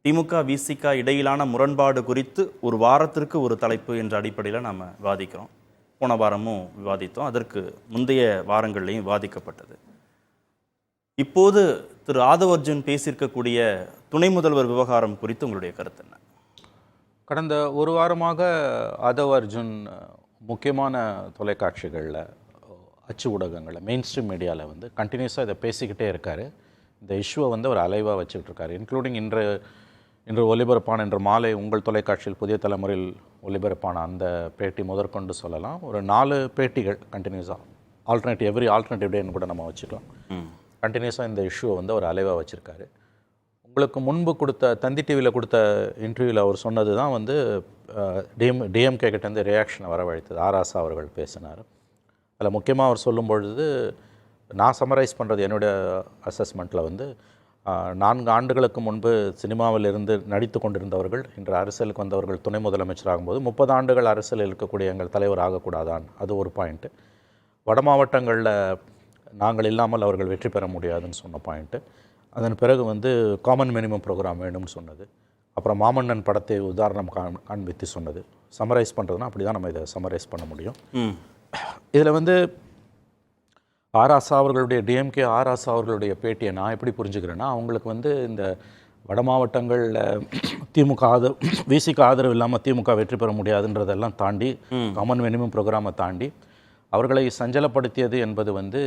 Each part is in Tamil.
திமுக விசிக இடையிலான முரண்பாடு குறித்து ஒரு வாரத்திற்கு ஒரு தலைப்பு என்ற அடிப்படையில் நாம் விவாதிக்கிறோம். போன வாரமும் விவாதித்தோம், அதற்கு முந்தைய வாரங்கள்லையும் விவாதிக்கப்பட்டது. இப்போது திரு ஆதவ் அர்ஜுன் பேசியிருக்கக்கூடிய துணை முதல்வர் விவகாரம் குறித்து உங்களுடைய கருத்து என்ன? கடந்த ஒரு வாரமாக ஆதவ் அர்ஜுன் முக்கியமான தொலைக்காட்சிகளில், அச்சு ஊடகங்களில், மெயின் ஸ்ட்ரீம் மீடியாவில் வந்து கண்டினியூஸாக இதை பேசிக்கிட்டே இருக்கார். இந்த இஷ்யூவை வந்து ஒரு அலைவாக வச்சுக்கிட்டு இருக்காரு. இன்க்ளூடிங் இன்று ஒலிபரப்பான, இன்று மாலை உங்கள் தொலைக்காட்சியில் புதிய தலைமுறையில் ஒலிபரப்பான அந்த பேட்டி முதற்கொண்டு சொல்லலாம். ஒரு 4 பேட்டிகள் கண்டினியூஸாக எவ்ரி ஆல்டர்னேட்டிவ் டேன்னு கூட நம்ம வச்சுக்கலாம். கண்டினியூஸாக இந்த இஷ்யூவை வந்து ஒரு அலைவாக வச்சுருக்காரு. உங்களுக்கு முன்பு கொடுத்த தந்தி டிவியில் கொடுத்த இன்டர்வியூவில் அவர் சொன்னது தான் வந்து டிஎம்கே கிட்டேருந்து ரியாக்ஷனை வரவழைத்தது. ஆராசா அவர்கள் பேசினார். அதில் முக்கியமாக அவர் சொல்லும் பொழுது, நான் சம்மரைஸ் பண்ணுறது என்னுடைய அசஸ்மெண்ட்டில் வந்து 4 ஆண்டுகளுக்கு முன்பு சினிமாவில் இருந்து நடித்து கொண்டிருந்தவர்கள் இன்று அரசியலுக்கு வந்தவர்கள் துணை முதலமைச்சராகும்போது 30 ஆண்டுகள் அரசியல் இருக்கக்கூடிய எங்கள் தலைவர் ஆகக்கூடாதான், அது ஒரு பாயிண்ட்டு. வட மாவட்டங்களில் நாங்கள் இல்லாமல் அவர்கள் வெற்றி பெற முடியாதுன்னு சொன்ன பாயிண்ட்டு. அதன் பிறகு வந்து காமன் மினிமம் ப்ரோக்ராம் வேணும்னு சொன்னது. அப்புறம் மாமன்னன் படத்தை உதாரணம் காண்பித்து சொன்னது. சம்மரைஸ் பண்ணுறதுனா அப்படி தான் நம்ம இதை சம்மரைஸ் பண்ண முடியும். இதில் வந்து ஆராசா அவர்களுடைய டிஎம்கே ஆராசா அவர்களுடைய பேட்டியை நான் எப்படி புரிஞ்சுக்கிறேன்னா, அவங்களுக்கு வந்து இந்த வட மாவட்டங்களில் திமுக விசிக ஆதரவு இல்லாமல் திமுக வெற்றி பெற முடியாதுன்றதெல்லாம் தாண்டி, காமன் மினிமம் ப்ரோக்ராமை தாண்டி அவர்களை சஞ்சலப்படுத்தியது என்பது வந்து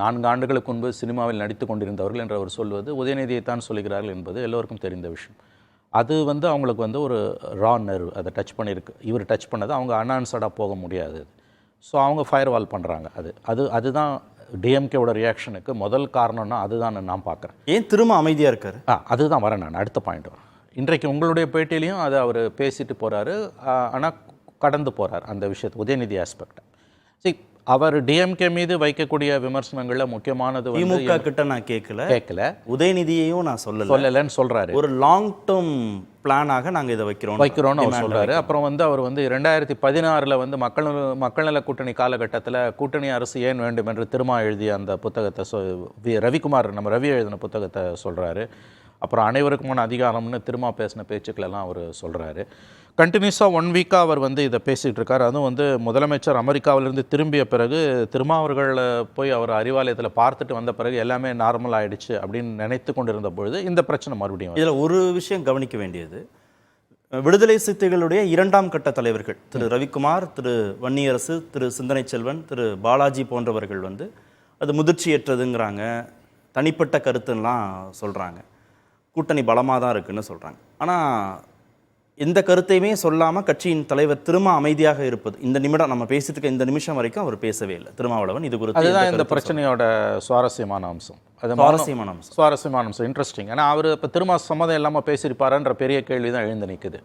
4 ஆண்டுகளுக்கு முன்பு சினிமாவில் நடித்து கொண்டிருந்தவர்கள் என்று அவர் சொல்வது உதயநிதியைத்தான் சொல்கிறார்கள் என்பது எல்லோருக்கும் தெரிந்த விஷயம். அது வந்து அவங்களுக்கு வந்து ஒரு ரா நர்வ், அதை டச் பண்ணியிருக்கு. இவர் டச் பண்ணது அவங்க அன்ஆன்சர்டாக போக முடியாது. ஸோ அவங்க ஃபயர் வால் பண்ணுறாங்க. அதுதான் டிஎம்கேவோட ரியாக்ஷனுக்கு முதல் காரணம்னா அதுதான் நான் பார்க்குறேன். ஏன் திரும்ப அமைதியாக இருக்கார்? அதுதான் வரேன் நான் அடுத்த பாயிண்ட் வரேன். இன்றைக்கு உங்களுடைய பேட்டியிலையும் அதை அவர் பேசிட்டு போகிறாரு. ஆனால் கடந்து போகிறார் அந்த விஷயத்தை, உதயநிதி ஆஸ்பெக்ட். அவர் டிஎம்கே மீது வைக்கக்கூடிய விமர்சனங்களில் முக்கியமானது திமுக கிட்ட நான் கேட்கல, உதயநிதியையும் நான் சொல்லலைன்னு சொல்கிறாரு. ஒரு லாங் டேர்ம் பிளானாக நாங்கள் இதை வைக்கிறோம்னு அவர் சொல்கிறாரு. அப்புறம் வந்து அவர் வந்து 2016 வந்து மக்கள் நல கூட்டணி காலகட்டத்தில் கூட்டணி அரசு ஏன் வேண்டும் என்று திருமா எழுதிய அந்த புத்தகத்தை ரவிக்குமார், நம்ம ரவி எழுதின புத்தகத்தை சொல்கிறாரு. அப்புறம் அனைவருக்குமான அதிகாரம்னு திருமா பேசின பேச்சுக்களெல்லாம் அவர் சொல்கிறாரு. கண்டினியூஸாக 1 வீக்காக அவர் வந்து இதை பேசிகிட்டு இருக்கார். அதுவும் வந்து முதலமைச்சர் அமெரிக்காவிலிருந்து திரும்பிய பிறகு திருமாவர்களை போய் அவர் அறிவாலயத்தில் பார்த்துட்டு வந்த பிறகு எல்லாமே நார்மல் ஆகிடுச்சு அப்படின்னு நினைத்து கொண்டிருந்த பொழுது இந்த பிரச்சனை மறுபடியும். இதில் ஒரு விஷயம் கவனிக்க வேண்டியது, விடுதலை சிறுத்தைகளுடைய 2ஆம் கட்ட தலைவர்கள் திரு ரவிக்குமார், திரு வன்னியரசு, திரு சிந்தனை செல்வன், திரு பாலாஜி போன்றவர்கள் வந்து அது முதிர்ச்சியற்றதுங்கிறாங்க, தனிப்பட்ட கருத்துன்னெலாம் சொல்கிறாங்க, கூட்டணி பலமாக தான் இருக்குன்னு சொல்கிறாங்க. ஆனால் எந்த கருத்தையுமே சொல்லாமல் கட்சியின் தலைவர் திரும்ப அமைதியாக இருப்பது, இந்த நிமிடம் நம்ம பேசிட்டு இந்த நிமிஷம் வரைக்கும் அவர் பேசவே இல்லை திருமாவளவன். இது குறித்து அதுதான் இந்த பிரச்சனையோட சுவாரஸ்யமான அம்சம். இன்ட்ரெஸ்டிங். ஏன்னா அவர் இப்போ திரும்ப சம்மதம் இல்லாமல் பேசியிருப்பாருன்ற பெரிய கேள்வி தான் எழுந்து நிற்குது.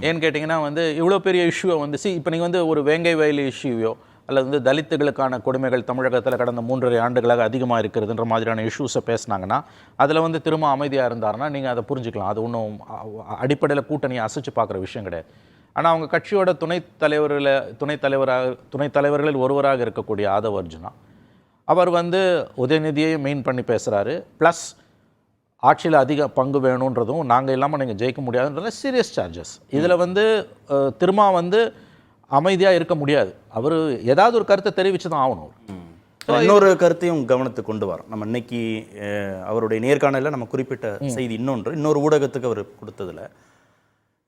ஏன்னு கேட்டிங்கன்னா வந்து இவ்வளோ பெரிய இஷ்யூவை வந்து இப்போ நீங்கள் வந்து ஒரு வேங்கை வயல் இஷ்யூவையோ அல்லது வந்து தலித்துகளுக்கான கொடுமைகள் தமிழகத்தில் கடந்த 3.5 ஆண்டுகளாக அதிகமாக இருக்கிறதுன்ற மாதிரியான இஷ்யூஸை பேசினாங்கன்னா அதில் வந்து திரும்ப அமைதியாக இருந்தாருன்னா நீங்கள் அதை புரிஞ்சுக்கலாம். அது ஒன்றும் அடிப்படையில் கூட்டணியை அசைச்சு பார்க்குற விஷயம் கிடையாது. ஆனால் அவங்க கட்சியோட துணைத் தலைவர்களில் ஒருவராக இருக்கக்கூடிய ஆதவ் அர்ஜுனா அவர் வந்து உதயநிதியை மெயின் பண்ணி பேசுகிறாரு. ப்ளஸ் ஆட்சியில் அதிக பங்கு வேணுன்றதும், நாங்கள் இல்லாமல் நீங்கள் ஜெயிக்க முடியாதுன்றதுல சீரியஸ் சார்ஜஸ். இதில் வந்து திருமா வந்து அமைதியாக இருக்க முடியாது. அவர் ஏதாவது ஒரு கருத்தை தெரிவித்து தான் ஆகணும். இன்னொரு கருத்தையும் கவனத்துக்கு கொண்டு வரோம். நம்ம இன்னைக்கு அவருடைய நேர்காணலில் நம்ம குறிப்பிட்ட செய்தி இன்னொரு ஊடகத்துக்கு அவர் கொடுத்ததில்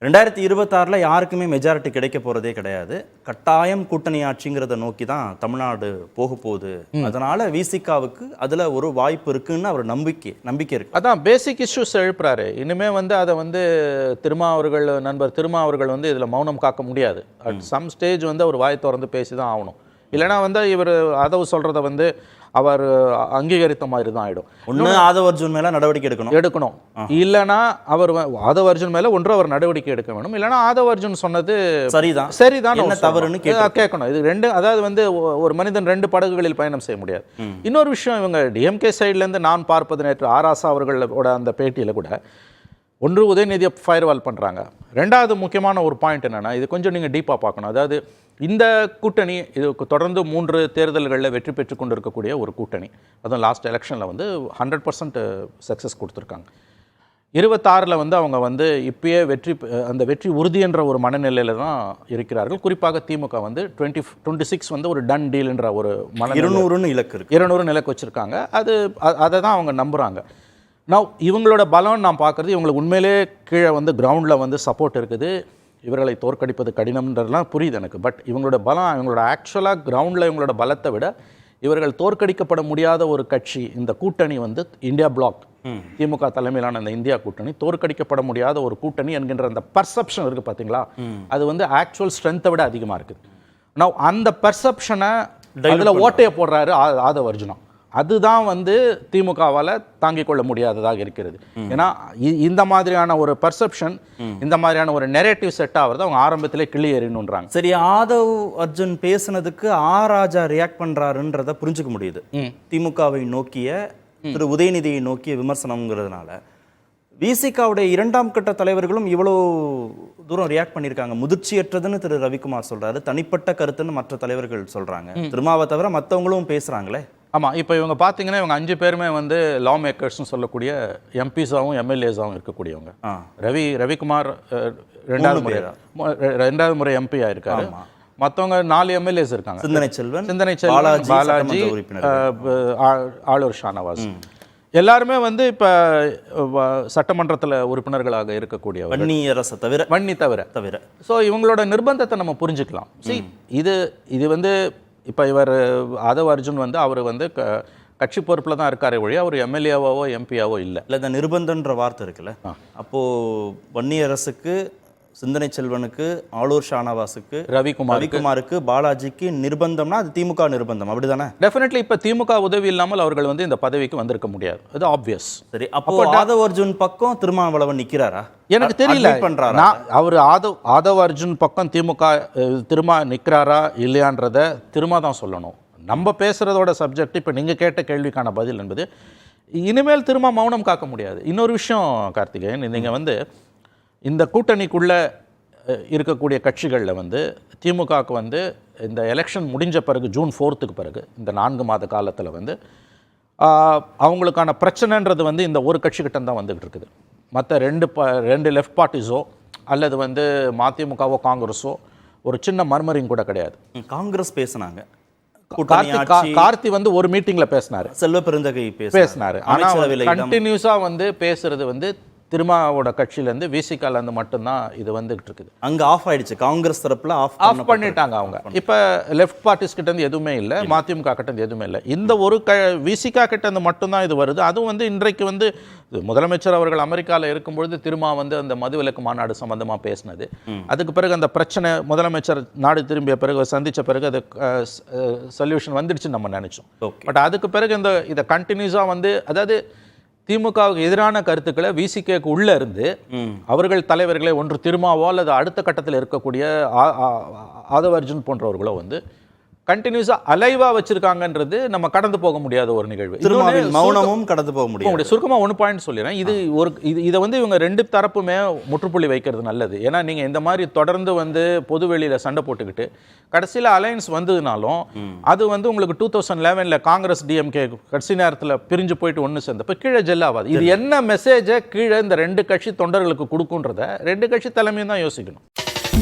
2026 யாருக்குமே மெஜாரிட்டி கிடைக்க போகிறதே கிடையாது, கட்டாயம் கூட்டணி ஆட்சிங்கிறத நோக்கி தான் தமிழ்நாடு போக போகுது, அதனால விசிகாவுக்கு அதில் ஒரு வாய்ப்பு இருக்குன்னு அவர் நம்பிக்கை இருக்கு. அதான் பேசிக் இஷ்யூஸ் எழுப்புறாரு. இனிமே வந்து அதை வந்து நண்பர் திருமா அவர்கள் வந்து இதில் மௌனம் காக்க முடியாது. அட் சம் ஸ்டேஜ் வந்து அவர் வாய் திறந்து பேசி தான் ஆகணும். இல்லைனா வந்து இவர் ஆதவ் சொல்கிறத வந்து அவர் அங்கீகரித்த மாதிரி தான் ஆகிடும். ஒன்று ஆதவ் அர்ஜுன் மேலே நடவடிக்கை எடுக்கணும், இல்லைனா அவர் ஆதவ் அர்ஜுன் மேலே அவர் நடவடிக்கை எடுக்க வேணும். இல்லைனா ஆதவ் அர்ஜுன் சொன்னது சரிதான் தவறுன்னு கேட்கணும். இது ரெண்டு, அதாவது வந்து ஒரு மனிதன் 2 படகுகளில் பயணம் செய்ய முடியாது. இன்னொரு விஷயம், இவங்க டிஎம்கே சைட்லேருந்து நான் பார்ப்பது, நேற்று ஆராசா அவர்களோட அந்த பேட்டியில் கூட ஒன்று உதயநிதியை ஃபயர்வால் பண்ணுறாங்க. ரெண்டாவது முக்கியமான ஒரு பாயிண்ட் என்னென்னா, இது கொஞ்சம் நீங்கள் டீப்பாக பார்க்கணும். அதாவது இந்த கூட்டணி இது தொடர்ந்து 3 தேர்தல்களில் வெற்றி பெற்று கொண்டு இருக்கக்கூடிய ஒரு கூட்டணி. அதுவும் லாஸ்ட் எலெக்ஷனில் வந்து 100% சக்ஸஸ் கொடுத்துருக்காங்க. 26 வந்து அவங்க வந்து இப்பயே அந்த வெற்றி உறுதி என்ற ஒரு மனநிலையில தான் இருக்கிறார்கள். குறிப்பாக திமுக வந்து 26 வந்து ஒரு டன் டீல்ன்ற ஒரு 200 இலக்கு இருக்கு. 200 இலக்கு வச்சுருக்காங்க. அதை தான் அவங்க நம்புகிறாங்க. நான் இவங்களோட பலம் நான் பார்க்குறது, இவங்களுக்கு உண்மையிலே கீழே வந்து கிரவுண்டில் வந்து சப்போர்ட் இருக்குது, இவர்களை தோற்கடிப்பது கடினம்ன்றதுலாம் புரியுது எனக்கு. பட் இவங்களோட பலம், இவங்களோட ஆக்சுவலாக கிரவுண்டில் இவங்களோட பலத்தை விட இவர்கள் தோற்கடிக்கப்பட முடியாத ஒரு கட்சி இந்த கூட்டணி வந்து இந்தியா பிளாக், திமுக தலைமையிலான அந்த இந்தியா கூட்டணி தோற்கடிக்கப்பட முடியாத ஒரு கூட்டணி என்கின்ற அந்த பர்செப்ஷன் இருக்குது பார்த்தீங்களா, அது வந்து ஆக்சுவல் ஸ்ட்ரென்த்தை விட அதிகமாக இருக்குது. நான் அந்த பர்செப்ஷனை அதில் ஓட்டையை போடுறாரு ஆதவ் அர்ஜுனா. அதுதான் வந்து திமுகவால் தாங்கிக் கொள்ள முடியாததாக இருக்கிறது. ஏன்னா இந்த மாதிரியான ஒரு பர்செப்ஷன், இந்த மாதிரியான ஒரு நெரேட்டிவ் செட் ஆகிறது அவங்க ஆரம்பத்திலே கிளி எறியணுன்றாங்க. சரி, ஆதவ் அர்ஜுன் பேசுனதுக்கு ராஜா ரியாக்ட் பண்றாருன்றத புரிஞ்சுக்க முடியுது. திமுகவை நோக்கிய திரு உதயநிதியை நோக்கிய விமர்சனம்ங்கிறதுனால விசிகாவுடைய 2ஆம் கட்ட தலைவர்களும் இவ்வளோ தூரம் ரியாக்ட் பண்ணியிருக்காங்க. முதிர்ச்சியற்றதுன்னு திரு ரவிக்குமார் சொல்றாரு, தனிப்பட்ட கருத்துன்னு மற்ற தலைவர்கள் சொல்றாங்க. திருமாவை தவிர மற்றவங்களும் பேசுறாங்களே. ஆமாம், இப்போ இவங்க பார்த்தீங்கன்னா இவங்க 5 பேருமே வந்து லா மேக்கர்ஸ்னு சொல்லக்கூடிய எம்பிஸாகவும் எம்எல்ஏஸாகவும் இருக்கக்கூடியவங்க. ரவிக்குமார் 2வது முறை எம்பி ஆயிருக்காரு. மற்றவங்க 4 எம்எல்ஏஸ் இருக்காங்க. சிந்தனை செல்வன், பாலாஜி, ஆளூர் ஷானவாஸ், எல்லாருமே வந்து இப்போ சட்டமன்றத்தில் உறுப்பினர்களாக இருக்கக்கூடியவர். வன்னி தவிர. ஸோ இவங்களோட நிர்பந்தத்தை நம்ம புரிஞ்சுக்கலாம். இது வந்து இப்போ இவர் ஆதவ் அர்ஜுன் வந்து அவர் வந்து கட்சி பொறுப்பில் தான் இருக்காரே ஒழிய அவர் எம்எல்ஏவாவோ எம்பியாவோ இல்லை. இந்த நிர்பந்தன்ற வார்த்தை இருக்குல்ல, அப்போது வன்னியரசுக்கு, சிந்தனை செல்வனுக்கு, ஆளூர் ஷானவாஸுக்கு, ரவிக்குமாருக்கு, பாலாஜிக்கு நிர்பந்தம்னா அது திமுக நிர்பந்தம், அப்படிதானே? டெஃபினெட்லி. இப்போ திமுக உதவி இல்லாமல் அவர்கள் வந்து இந்த பதவிக்கு வந்திருக்க முடியாது, அது ஆப்வியஸ். சரி, அப்போ ஆதவ் அர்ஜுன் பக்கம் திருமாவளவன் நிற்கிறாரா? எனக்கு தெரியல. அவர் ஆதவ் அர்ஜுன் பக்கம் திமுக திருமா நிற்கிறாரா இல்லையான்றத திருமா தான் சொல்லணும். நம்ம பேசுகிறதோட சப்ஜெக்ட் இப்போ நீங்கள் கேட்ட கேள்விக்கான பதில் என்பது இனிமேல் திருமா மௌனம் காக்க முடியாது. இன்னொரு விஷயம் கார்த்திகேயன், நீங்கள் வந்து இந்த கூட்டணிக்குள்ளே இருக்கக்கூடிய கட்சிகளில் வந்து திமுகவுக்கு வந்து இந்த எலெக்ஷன் முடிஞ்ச பிறகு ஜூன் 4க்கு பிறகு இந்த 4 மாத காலத்தில் வந்து அவங்களுக்கான பிரச்சனைன்றது வந்து இந்த ஒரு கட்சிக்கிட்ட தான் வந்துகிட்டு இருக்குது. மற்ற 2 லெஃப்ட் பார்ட்டிஸோ அல்லது வந்து மதிமுகவோ காங்கிரஸோ ஒரு சின்ன மர்மரிங் கூட கிடையாது. காங்கிரஸ் பேசினாங்க, கார்த்தி வந்து ஒரு மீட்டிங்ல பேசினாரு, செல்வ பெருந்தகை பேசினாரு. ஆனால் கண்டினியூஸா வந்து பேசுறது வந்து திருமாவோட கட்சியிலேருந்து விசிகாலேருந்து மட்டும்தான் இது வந்துகிட்டு இருக்குது. அங்கே ஆஃப் ஆயிடுச்சு, காங்கிரஸ் தரப்பில் ஆஃப் பண்ணிட்டாங்க அவங்க. இப்போ லெஃப்ட் பார்ட்டிஸ் கிட்டேருந்து எதுவுமே இல்லை, மதிமுக கிட்டேருந்து எதுவுமே இல்லை. இந்த ஒரு விசிகா கிட்டேருந்து மட்டும்தான் இது வருது. அதுவும் வந்து இன்றைக்கு வந்து முதலமைச்சர் அவர்கள் அமெரிக்காவில் இருக்கும்பொழுது திருமா வந்து அந்த மதுவிலக்கு மாநாடு சம்பந்தமாக பேசினது. அதுக்கு பிறகு அந்த பிரச்சனை முதலமைச்சர் நாடு திரும்பிய பிறகு சந்தித்த பிறகு அது சொல்யூஷன் வந்துடுச்சுன்னு நம்ம நினைச்சோம். பட் அதுக்கு பிறகு இதை கண்டினியூஸாக வந்து, அதாவது திமுகவுக்கு எதிரான கருத்துக்களை விசிகேக்கு உள்ள இருந்து அவர்கள் தலைவர்களை ஒன்று திருமாவோ அல்லது அடுத்த கட்டத்தில் இருக்கக்கூடிய ஆதவ் அர்ஜுன் போன்றவர்களோ வந்து கண்டினியூஸா அலைவா வச்சிருக்காங்கன்றது நம்ம கடந்து போக முடியாத ஒரு நிகழ்வு. மௌனமும் கடந்து போக முடியாது. சுருக்கமா 1 பாயிண்ட் சொல்லிடுறேன். இதை வந்து இவங்க 2 தரப்புமே முற்றுப்புள்ளி வைக்கிறது நல்லது. ஏன்னா நீங்க இந்த மாதிரி தொடர்ந்து வந்து பொது வெளியில சண்டை போட்டுக்கிட்டு கடைசியில் அலையன்ஸ் வந்ததுனாலும் அது வந்து உங்களுக்கு 2011 காங்கிரஸ் டிஎம்கே கடைசி நேரத்தில் பிரிஞ்சு போயிட்டு ஒன்று சேர்ந்தப்ப கீழே ஜெல்லாவாது. இது என்ன மெசேஜை கீழே இந்த 2 கட்சி தொண்டர்களுக்கு கொடுக்குன்றத 2 கட்சி தலைமையும் தான் யோசிக்கணும்.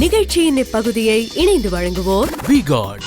நிகழ்ச்சியின் இப்பகுதியை இணைந்து வழங்குவோர் V-Guard